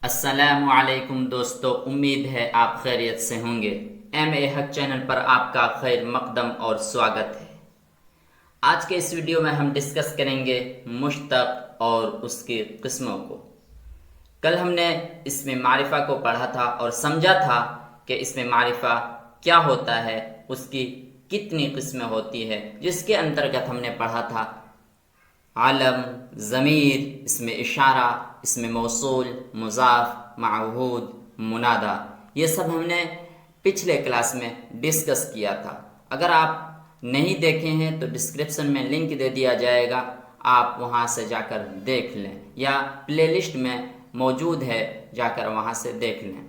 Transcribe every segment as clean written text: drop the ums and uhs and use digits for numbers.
السلام علیکم دوستو، امید ہے آپ خیریت سے ہوں گے۔ ایم اے حق چینل پر آپ کا خیر مقدم اور سواگت ہے۔ آج کے اس ویڈیو میں ہم ڈسکس کریں گے مشتق اور اس کی قسموں کو۔ کل ہم نے اسم معرفہ کو پڑھا تھا اور سمجھا تھا کہ اسم معرفہ کیا ہوتا ہے، اس کی کتنی قسمیں ہوتی ہے، جس کے انترگت ہم نے پڑھا تھا علم، ضمیر، اسم اشارہ، اسم موصول، مضاف، معہود، منادا۔ یہ سب ہم نے پچھلے کلاس میں ڈسکس کیا تھا۔ اگر آپ نہیں دیکھے ہیں تو ڈسکرپشن میں لنک دے دیا جائے گا، آپ وہاں سے جا کر دیکھ لیں، یا پلے لسٹ میں موجود ہے، جا کر وہاں سے دیکھ لیں۔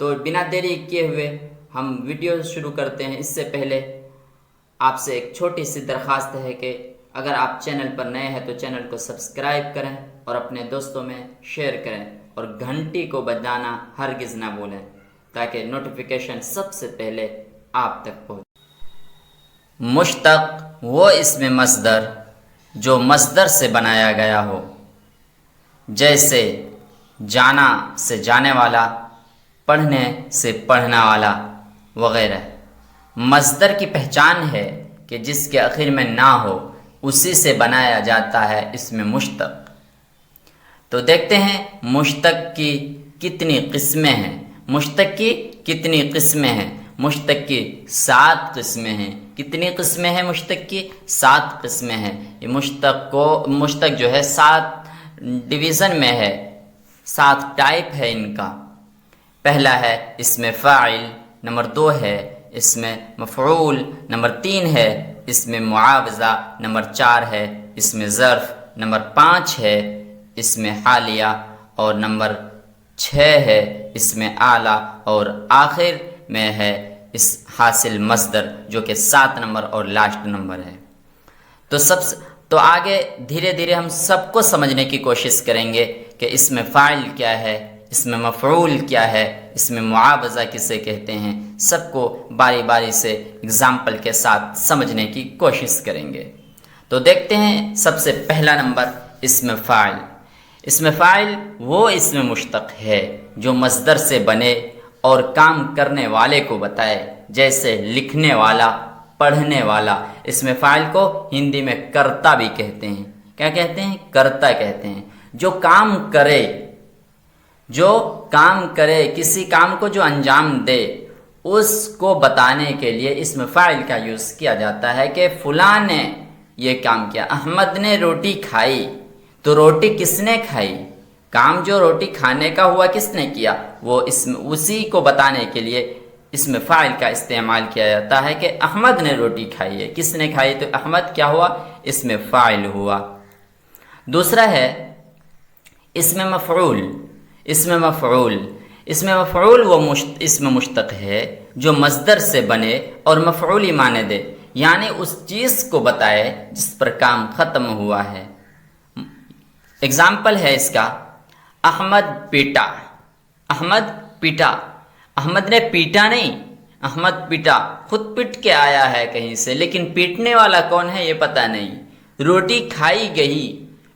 تو بنا دیری کیے ہوئے ہم ویڈیو شروع کرتے ہیں۔ اس سے پہلے آپ سے ایک چھوٹی سی درخواست ہے کہ اگر آپ چینل پر نئے ہیں تو چینل کو سبسکرائب کریں اور اپنے دوستوں میں شیئر کریں، اور گھنٹی کو بجانا ہرگز نہ بھولیں تاکہ نوٹیفیکیشن سب سے پہلے آپ تک پہنچے۔ مشتق وہ اسم مصدر جو مصدر سے بنایا گیا ہو، جیسے جانا سے جانے والا، پڑھنے سے پڑھنا والا وغیرہ۔ مصدر کی پہچان ہے کہ جس کے آخر میں نہ ہو اسی سے بنایا جاتا ہے اسم مشتق۔ تو دیکھتے ہیں مشتق کی کتنی قسمیں ہیں۔ مشتق کی کتنی قسمیں ہیں؟ مشتق کی 7 قسمیں ہیں۔ کتنی قسمیں ہیں مشتق کی؟ 7 قسمیں ہیں۔ یہ مشتق جو ہے 7 ڈویژن میں ہے، 7 ٹائپ ہے ان کا۔ پہلا ہے اسم فاعل، نمبر 2 ہے اسم مفعول، نمبر 3 ہے اسم معاوضہ، نمبر 4 ہے اسم ظرف، نمبر 5 ہے اسم حالیہ، اور نمبر 6 ہے اسم اعلیٰ، اور آخر میں ہے اس حاصل مصدر جو کہ 7 نمبر اور لاسٹ نمبر ہے۔ تو آگے دھیرے دھیرے ہم سب کو سمجھنے کی کوشش کریں گے کہ اسم فاعل کیا ہے، اسم مفعول کیا ہے، اسم معاوضہ کسے کہتے ہیں۔ سب کو باری باری سے اگزامپل کے ساتھ سمجھنے کی کوشش کریں گے۔ تو دیکھتے ہیں سب سے پہلا نمبر اسم فاعل۔ اسم فاعل وہ اسم مشتق ہے جو مصدر سے بنے اور کام کرنے والے کو بتائے، جیسے لکھنے والا، پڑھنے والا۔ اسم فاعل کو ہندی میں کرتا بھی کہتے ہیں۔ کیا کہتے ہیں؟ کرتا کہتے ہیں۔ جو کام کرے، کسی کام کو جو انجام دے، اس کو بتانے کے لیے اسم فاعل کا یوز کیا جاتا ہے کہ فلاں نے یہ کام کیا۔ احمد نے روٹی کھائی، تو روٹی کس نے کھائی؟ کام جو روٹی کھانے کا ہوا کس نے کیا؟ وہ اسی کو بتانے کے لیے اسم فاعل کا استعمال کیا جاتا ہے کہ احمد نے روٹی کھائی ہے۔ کس نے کھائی؟ تو احمد کیا ہوا؟ اسم فاعل ہوا۔ دوسرا ہے اسم مفعول۔ اسم مفعول وہ اسم مشتق ہے جو مصدر سے بنے اور مفعولی معنی دے، یعنی اس چیز کو بتائے جس پر کام ختم ہوا ہے۔ اگزامپل ہے اس کا، احمد پیٹا۔ احمد نے پیٹا نہیں، احمد پیٹا، خود پٹ کے آیا ہے کہیں سے، لیکن پیٹنے والا کون ہے یہ پتہ نہیں۔ روٹی کھائی گئی،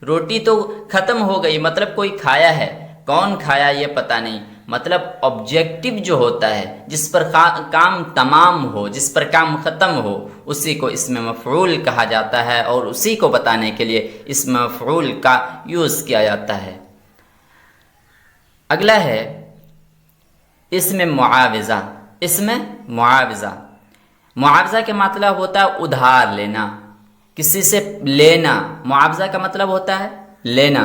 روٹی تو ختم ہو گئی، مطلب کوئی کھایا ہے، کون کھایا یہ پتہ نہیں۔ مطلب آبجیکٹو جو ہوتا ہے، جس پر کام تمام ہو، جس پر کام ختم ہو، اسی کو اسم مفعول کہا جاتا ہے، اور اسی کو بتانے کے لیے اسم مفعول کا یوز کیا جاتا ہے۔ اگلا ہے اسم معاوضہ۔ اسم معاوضہ کا مطلب ہوتا ہے ادھار لینا، کسی سے لینا۔ معاوضہ کا مطلب ہوتا ہے لینا۔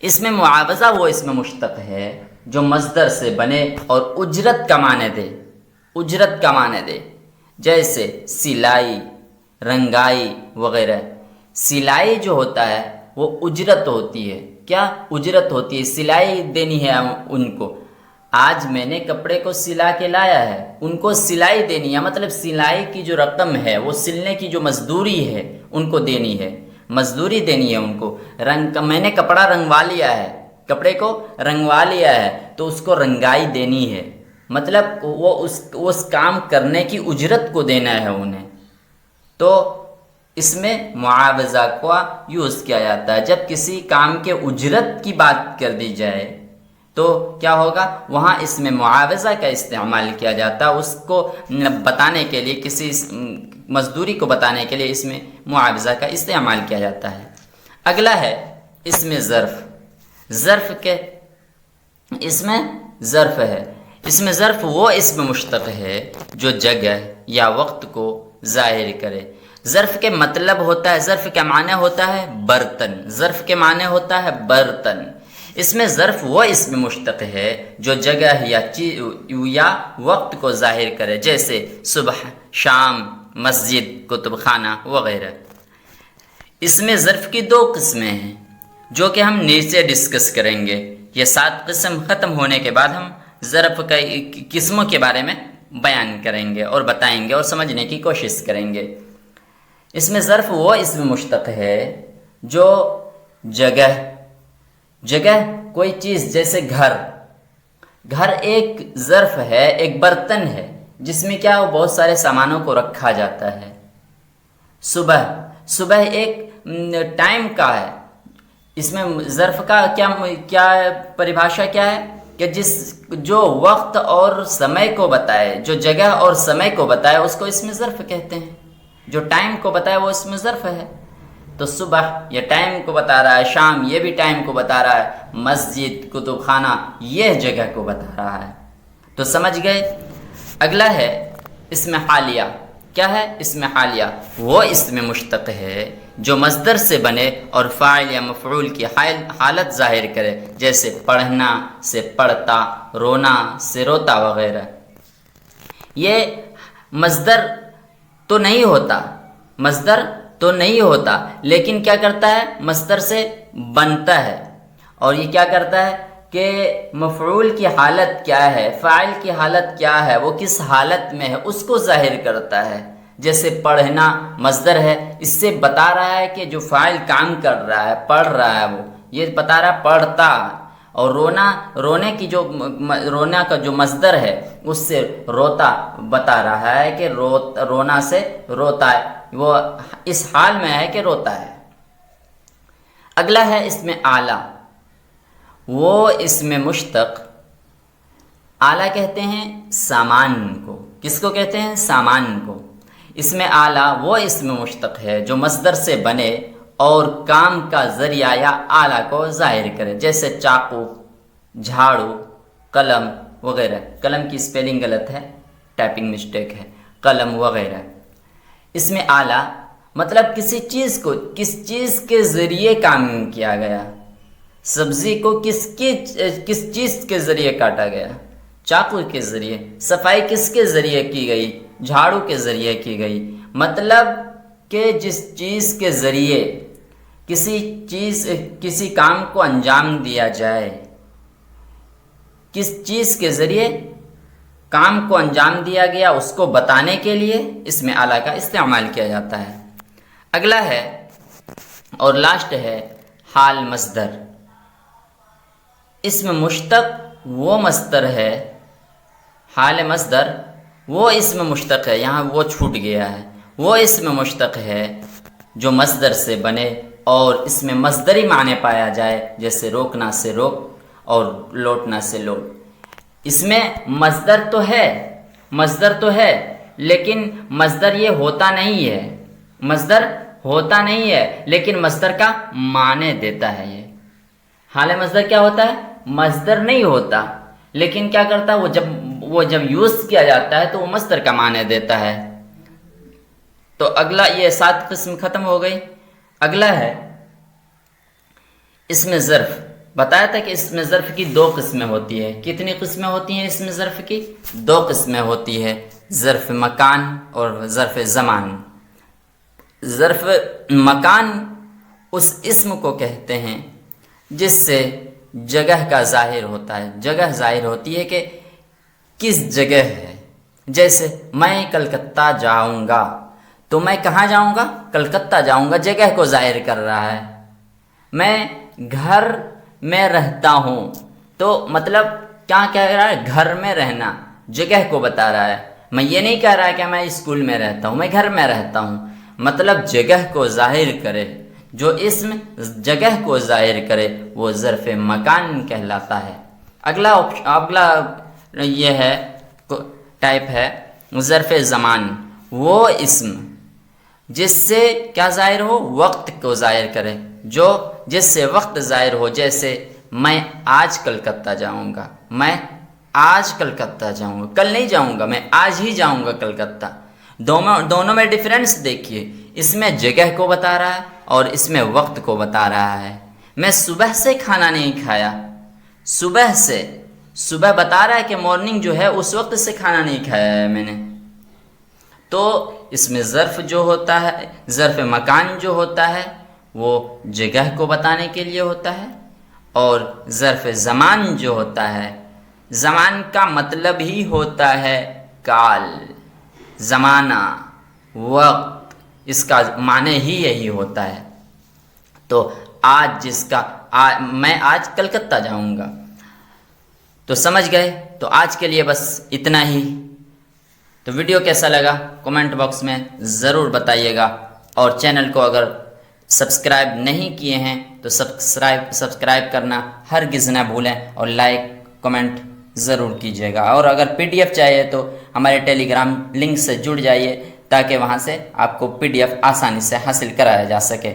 اسم معاوضہ وہ اسم مشتق ہے جو مصدر سے بنے اور اجرت کا معنی دے، جیسے سلائی، رنگائی وغیرہ۔ سلائی جو ہوتا ہے وہ اجرت ہوتی ہے۔ کیا اجرت ہوتی ہے؟ سلائی دینی ہے ان کو۔ آج میں نے کپڑے کو سلا کے لایا ہے، ان کو سلائی دینی ہے، مطلب سلائی کی جو رقم ہے، وہ سلنے کی جو مزدوری ہے ان کو دینی ہے، مزدوری دینی ہے ان کو۔ میں نے کپڑا رنگوا لیا ہے، کپڑے کو رنگوا لیا ہے، تو اس کو رنگائی دینی ہے، مطلب وہ اس کام کرنے کی اجرت کو دینا ہے انہیں۔ تو اس میں معاوضہ کا یوز کیا جاتا ہے. جب کسی کام کے اجرت کی بات کر دی جائے تو کیا ہوگا؟ وہاں اس میں معاوضہ کا استعمال کیا جاتا ہے. اس کو بتانے کے لیے، کسی مزدوری کو بتانے کے لیے اس میں معاوضہ کا استعمال کیا جاتا ہے. اگلا ہے اس میں ظرف کے اس میں ظرف ہے. اس میں ظرف وہ اسم مشتق ہے جو جگہ یا وقت کو ظاہر کرے. ظرف کے مطلب ہوتا ہے، ظرف کا معنی ہوتا ہے برتن. ظرف کے معنی ہوتا ہے برتن. اس میں ظرف وہ اسم مشتق ہے جو جگہ یا وقت کو ظاہر کرے، جیسے صبح، شام، مسجد، کتب خانہ وغیرہ. اس میں ظرف کی 2 قسمیں ہیں جو کہ ہم نیچے ڈسکس کریں گے. یہ 7 قسم ختم ہونے کے بعد ہم ظرف کی قسموں کے بارے میں بیان کریں گے اور بتائیں گے اور سمجھنے کی کوشش کریں گے. اس میں ظرف وہ اسم مشتق ہے جو جگہ کوئی چیز، جیسے گھر ایک ظرف ہے، ایک برتن ہے جس میں کیا بہت سارے سامانوں کو رکھا جاتا ہے. صبح ایک ٹائم کا ہے. اس میں ظرف کا کیا پریبھاشا کیا ہے کہ جو وقت اور سمے کو بتائے، جو جگہ اور سمے کو بتائے، اس کو اس میں ظرف کہتے ہیں. جو ٹائم کو بتائے وہ اس میں ظرف ہے. تو صبح یہ ٹائم کو بتا رہا ہے، شام یہ بھی ٹائم کو بتا رہا ہے، مسجد، کتب خانہ یہ جگہ کو بتا رہا ہے. تو سمجھ گئے. اگلا ہے اسم حالیہ. کیا ہے اسم حالیہ؟ وہ اسم مشتق ہے جو مصدر سے بنے اور فاعل یا مفعول کی حالت ظاہر کرے، جیسے پڑھنا سے پڑھتا، رونا سے روتا وغیرہ. یہ مصدر تو نہیں ہوتا لیکن کیا کرتا ہے؟ مصدر سے بنتا ہے. اور یہ کیا کرتا ہے کہ مفعول کی حالت کیا ہے، فاعل کی حالت کیا ہے، وہ کس حالت میں ہے، اس کو ظاہر کرتا ہے. جیسے پڑھنا مصدر ہے، اس سے بتا رہا ہے کہ جو فاعل کام کر رہا ہے، پڑھ رہا ہے، وہ یہ بتا رہا ہے پڑھتا. اور رونا کا جو مصدر ہے اس سے روتا بتا رہا ہے کہ رونا سے روتا ہے، وہ اس حال میں ہے کہ روتا ہے. اگلا ہے اس میں اعلیٰ. وہ اسم مشتق، اعلیٰ کہتے ہیں سامان کو. کس کو کہتے ہیں؟ سامان کو. اس میں اعلیٰ وہ اسم مشتق ہے جو مصدر سے بنے اور کام کا ذریعہ یا آلہ کو ظاہر کرے، جیسے چاقو، جھاڑو، قلم وغیرہ. قلم کی سپیلنگ غلط ہے، ٹائپنگ مسٹیک ہے، قلم وغیرہ. اس میں اعلیٰ مطلب کسی چیز کو کس چیز کے ذریعے کام کیا گیا. سبزی کو کس چیز کے ذریعے کاٹا گیا؟ چاقو کے ذریعے. صفائی کس کے ذریعے کی گئی؟ جھاڑو کے ذریعے کی گئی. مطلب کہ جس چیز کے ذریعے کسی کام کو انجام دیا جائے، کس چیز کے ذریعے کام کو انجام دیا گیا، اس کو بتانے کے لیے اس میں اعلیٰ کا استعمال کیا جاتا ہے. اگلا ہے اور لاسٹ ہے حال مصدر. اسم مشتق وہ مصدر ہے، حال مصدر وہ اسم مشتق ہے، یہاں وہ چھوٹ گیا ہے. وہ اسم مشتق ہے جو مصدر سے بنے اور اس میں مصدری معنی پایا جائے، جیسے روکنا سے روک اور لوٹنا سے لوٹ. اس میں مصدر تو ہے لیکن مصدر یہ ہوتا نہیں ہے، لیکن مصدر کا معنی دیتا ہے. یہ حال مصدر کیا ہوتا ہے؟ مصدر نہیں ہوتا لیکن کیا کرتا ہے وہ جب یوز کیا جاتا ہے تو وہ مصدر کا معنی دیتا ہے. تو اگلا یہ 7 قسم ختم ہو گئی. اگلا ہے اس میں ظرف. بتایا تھا کہ اس میں ظرف کی 2 قسمیں ہوتی ہے. کتنی قسمیں ہوتی ہیں اس میں ظرف کی؟ 2 قسمیں ہوتی ہے، ظرف مکان اور ظرف زمان. ظرف مکان اس اسم کو کہتے ہیں جس سے جگہ کا ظاہر ہوتا ہے. جگہ ظاہر ہوتی ہے کہ کس جگہ ہے. جیسے میں کلکتہ جاؤں گا، تو میں کہاں جاؤں گا؟ کلکتہ جاؤں گا، جگہ کو ظاہر کر رہا ہے. میں گھر میں رہتا ہوں، تو مطلب کیا کہہ رہا ہے؟ گھر میں رہنا، جگہ کو بتا رہا ہے. میں یہ نہیں کہہ رہا کہ میں اسکول میں رہتا ہوں، میں گھر میں رہتا ہوں. مطلب جگہ کو ظاہر کرے، جو اسم جگہ کو ظاہر کرے وہ ظرف مکان کہلاتا ہے۔ اگلا یہ ہے ٹائپ ہے ظرف زمان، وہ اسم جس سے کیا ظاہر ہو، وقت کو ظاہر کرے، جس سے وقت ظاہر ہو، جیسے میں آج کلکتہ جاؤں گا، میں آج کلکتہ جاؤں گا، کل نہیں جاؤں گا، میں آج ہی جاؤں گا کلکتہ۔ دونوں میں ڈفرینس دیکھیے، اس میں جگہ کو بتا رہا ہے اور اس میں وقت کو بتا رہا ہے۔ میں صبح سے کھانا نہیں کھایا، صبح بتا رہا ہے کہ مارننگ جو ہے اس وقت سے کھانا نہیں کھایا ہے میں نے۔ تو اس میں ظرف جو ہوتا ہے، ظرف مکان جو ہوتا ہے وہ جگہ کو بتانے کے لیے ہوتا ہے، اور ظرف زمان جو ہوتا ہے، زمان کا مطلب ہی ہوتا ہے کال، زمانہ، وقت، اس کا معنی ہی یہی ہوتا ہے۔ تو میں آج کلکتہ جاؤں گا، تو سمجھ گئے۔ تو آج کے لیے بس اتنا ہی۔ تو ویڈیو کیسا لگا کمنٹ باکس میں ضرور بتائیے گا، اور چینل کو اگر سبسکرائب نہیں کیے ہیں تو سبسکرائب کرنا ہرگز نہ بھولیں، اور لائک کمنٹ ضرور کیجیے گا۔ اور اگر پی ڈی ایف چاہیے تو ہمارے ٹیلی گرام لنک سے جڑ جائیے، تاکہ وہاں سے آپ کو پی ڈی ایف آسانی سے حاصل کرایا جا سکے۔